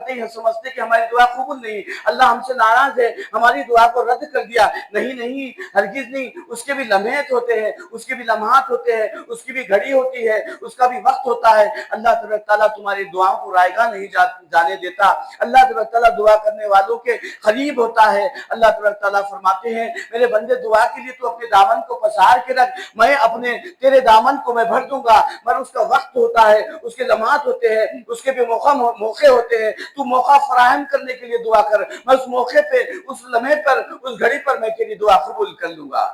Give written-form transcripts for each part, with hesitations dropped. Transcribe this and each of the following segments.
जाते हैं, समझते कि हमारी दुआ कबूल नहीं, अल्लाह हमसे नाराज है, हमारी दुआ को रद्द कर दिया। नहीं नहीं, हरगिज नहीं। उसके भी लम्हे होते हैं, उसके भी लम्हात होते हैं, उसकी भी घड़ी होती है, उसका भी वक्त होता है। अल्लाह तबारक तआला तुम्हारी दुआओं को रायगा नहीं जाने देता। अल्लाह तबारक तआला दुआ करने वालों के करीब होता है। अल्लाह तबारक तआला फरमाते हैं, मेरे बंदे दुआ के लिए तो अपने दामन को पसार के रख, मैं अपने तेरे दामन को मैं भर दूंगा। मगर उसका वक्त होता है, उसके लम्हात होते हैं, उसके भी मौके होते हैं। तू मौका फराहम करने के लिए दुआ कर, मैं उस मौके पे, उस लम्हे पर, उस घड़ी पर मैं तेरी दुआ कबूल कर लूंगा,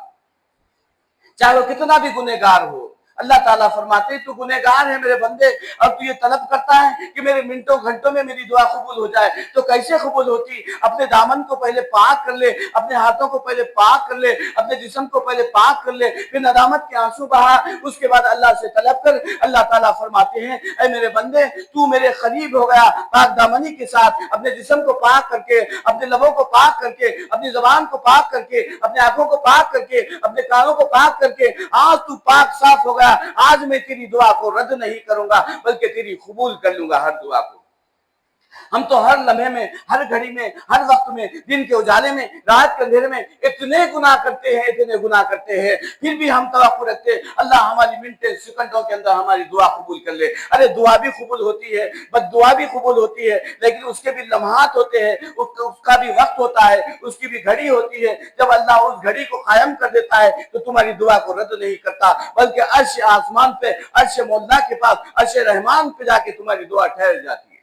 चाहे वो कितना भी गुनहगार हो। अल्लाह ताला फरमाते हैं, तू गुनहगार है मेरे बंदे, और तू ये तलब करता है कि मेरे मिनटों घंटों में मेरी दुआ कबूल हो जाए। तो कैसे कबूल होती? अपने दामन को पहले पाक कर ले, अपने हाथों को पहले पाक कर ले, अपने जिस्म को पहले पाक कर ले, फिर नदामत के आंसू बहा, उसके बाद अल्लाह से तलब कर। अल्लाह ताला फरमाते हैं, ऐ मेरे बंदे, तू मेरे करीब हो गया पाक दामनी के साथ, अपने जिस्म को पाक करके, अपने लबों को पाक करके, अपनी जबान को पाक करके, अपने आंखों को पाक करके, अपने कानों को पाक करके, आज तू पाक साफ हो गया। आज मैं तेरी दुआ को रद्द नहीं करूंगा, बल्कि तेरी कबूल कर लूंगा हर दुआ को। हम तो हर लम्हे में, हर घड़ी में, हर वक्त में, दिन के उजाले में, रात के अंधेरे में इतने गुनाह करते हैं, इतने गुनाह करते हैं, फिर भी हम तवक्कुल रखते हैं अल्लाह हमारी मिनटें सेकंडों के अंदर हमारी दुआ कबूल कर ले। अरे दुआ भी कबूल होती है, बद्दुआ भी कबूल होती है, लेकिन उसके भी लम्हात होते हैं, उसका भी वक्त होता है, उसकी भी घड़ी होती है। जब अल्लाह उस घड़ी को कायम कर देता है तो तुम्हारी दुआ को रद्द नहीं करता, बल्कि अर्श आसमान पे, अर्श मौला के पास, अर्श रहमान पे जाके तुम्हारी दुआ ठहर जाती है।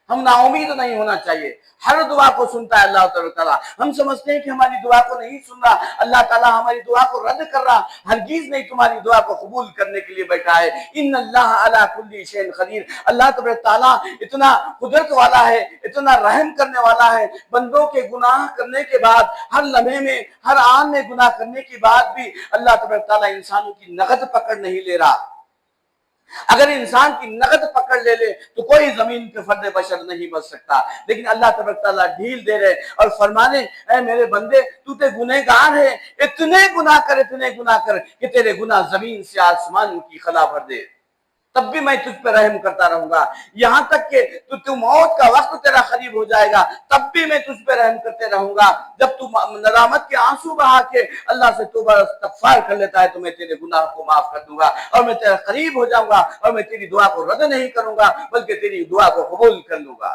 हम नाउमीद नहीं होना चाहिए, हर दुआ को सुनता है अल्लाह ताला। हम समझते हैं कि हमारी दुआ को नहीं सुन रहा, अल्लाह ताला हमारी दुआ को रद्द कर रहा, हरगिज नहीं, तुम्हारी दुआ को कबूल करने के लिए बैठा है। इन्नल्लाह अला कुल्ली शैइन कदीर, अल्लाह ताला इतना कुदरत वाला है, इतना रहम करने वाला है। बंदों के गुनाह करने के बाद, हर लम्हे में, हर आन में गुनाह करने के बाद भी अल्लाह ताला इंसानों की नगद पकड़ नहीं ले रहा। अगर इंसान की नगद पकड़ ले ले तो कोई जमीन पे फर्द बशर नहीं बच सकता, लेकिन अल्लाह तबारक तआला ढील दे रहे और फरमाने, ऐ मेरे बंदे, तू तो गुनहगार है, इतने गुनाह कर कि तेरे गुनाह जमीन से आसमान की खला भर दे, तब भी मैं तुझ पर रहम करता रहूंगा। यहां तक कि तू मौत का वक्त तेरा करीब हो जाएगा, तब भी मैं तुझ पर रहम करते रहूंगा। जब तू नदामत के आंसू बहा के अल्लाह से तौबा इस्तगफार कर लेता है तो मैं तेरे गुनाह को माफ कर दूंगा, और मैं तेरा करीब हो जाऊंगा, और मैं तेरी दुआ को रद्द नहीं करूंगा, बल्कि तेरी दुआ को कबूल कर लूंगा।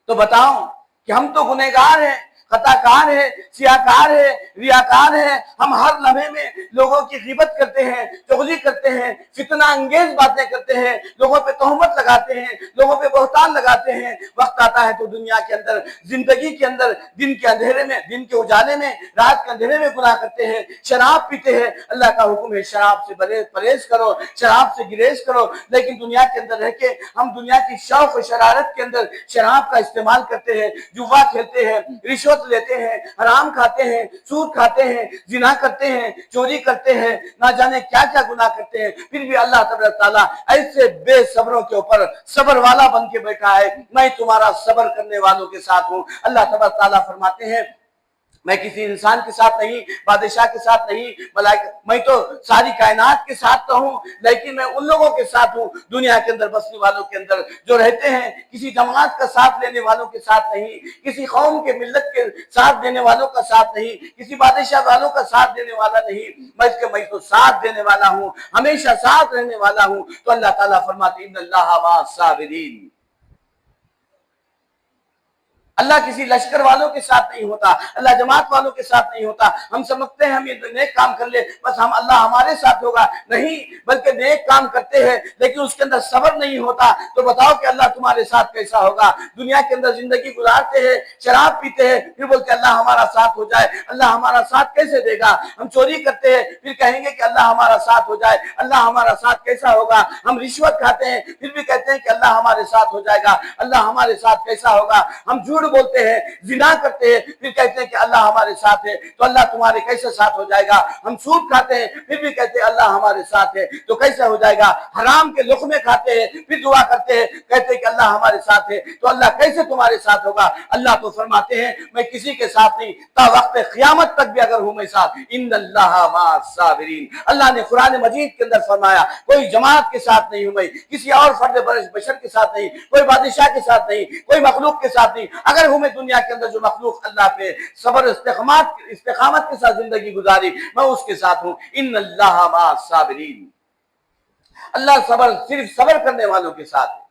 तो बताओ कि हम तो गुनहगार हैं, खताकार है, सियाकार है, रियाकार है। हम हर लम्हे में लोगों की गिबत करते हैं, चुगली करते हैं, फितना अंगेज बातें करते हैं, लोगों पे तोहमत लगाते हैं, लोगों पे बहतान लगाते हैं। वक्त आता है तो दुनिया के अंदर, जिंदगी के अंदर, दिन के अंधेरे में, दिन के उजाले में, रात के अंधेरे में गुनाह करते हैं, शराब पीते हैं। अल्लाह का हुक्म है शराब से परहेज करो, शराब से गिरेज करो, लेकिन दुनिया के अंदर रह के हम दुनिया की शौक और शरारत के अंदर शराब का इस्तेमाल करते हैं, जुआ खेलते हैं, रिश्वत लेते हैं, हराम खाते हैं, सूद खाते हैं, जिना करते हैं, चोरी करते हैं, ना जाने क्या क्या गुनाह करते हैं। फिर भी अल्लाह तबारक तआला ऐसे बेसब्रों के ऊपर सब्र वाला बन के बैठा है, मैं तुम्हारा सब्र करने वालों के साथ हूं। अल्लाह तबारक तआला फरमाते हैं, मैं किसी इंसान के साथ नहीं, बादशाह के साथ नहीं, मैं तो सारी कायनात के साथ तो हूं, लेकिन मैं उन लोगों के साथ हूं दुनिया के अंदर बसने वालों के अंदर जो रहते हैं, किसी जमात का साथ लेने वालों के साथ नहीं, किसी कौम के मिल्लत के साथ देने वालों का साथ नहीं, किसी बादशाह वालों का साथ देने वाला नहीं, मैं तो साथ देने वाला हूं, हमेशा साथ रहने वाला हूं। तो अल्लाह ताला फरमाते इन्नल्लाह मअस साबिरीन, अल्लाह किसी लश्कर वालों के साथ नहीं होता, अल्लाह जमात वालों के साथ नहीं होता। हम समझते हैं हम ये नेक काम कर ले बस हम अल्लाह हमारे साथ होगा, नहीं, बल्कि नेक काम करते हैं लेकिन उसके अंदर सब्र नहीं होता। तो बताओ कि अल्लाह तुम्हारे साथ कैसा होगा? दुनिया के अंदर जिंदगी गुजारते हैं, शराब पीते हैं, फिर बोलते अल्लाह हमारा साथ हो जाए। अल्लाह हमारा साथ कैसे देगा? हम चोरी करते हैं, फिर कहेंगे कि अल्लाह हमारा साथ हो जाए, अल्लाह हमारा साथ कैसा होगा? हम रिश्वत खाते हैं, फिर भी कहते हैं कि अल्लाह हमारे साथ हो जाएगा, अल्लाह हमारे साथ कैसा होगा? हम झूठ جھوٹ بولتے ہیں، زنا کرتے ہیں، پھر کہتے ہیں کہ اللہ ہمارے ساتھ ہے، تو اللہ تمہارے کیسے ساتھ ہو جائے گا؟ ہم سود کھاتے ہیں پھر بھی کہتے ہیں اللہ ہمارے ساتھ ہے، تو کیسے ہو جائے گا؟ حرام کے لقمے کھاتے ہیں پھر دعا کرتے ہیں، کہتے ہیں کہ اللہ ہمارے ساتھ ہے، تو اللہ کیسے تمہارے ساتھ ہوگا؟ اللہ تو فرماتے ہیں میں کسی کے ساتھ نہیں، تا وقت قیامت تک بھی اگر ہوں میں ساتھ، ان اللہ مع الصابرین۔ اللہ نے قرآن مجید کے اندر فرمایا کوئی جماعت کے ساتھ نہیں ہوں میں، کسی اور فرد بشر کے ساتھ نہیں، کوئی بادشاہ کے ساتھ نہیں، کوئی مخلوق کے ساتھ نہیں، اگر ہوں میں دنیا کے اندر جو مخلوق اللہ پہ صبر استقامت کے ساتھ زندگی گزاری، میں اس کے ساتھ ہوں، ان اللہ مع الصابرین۔ اللہ صبر صرف صبر کرنے والوں کے ساتھ ہے۔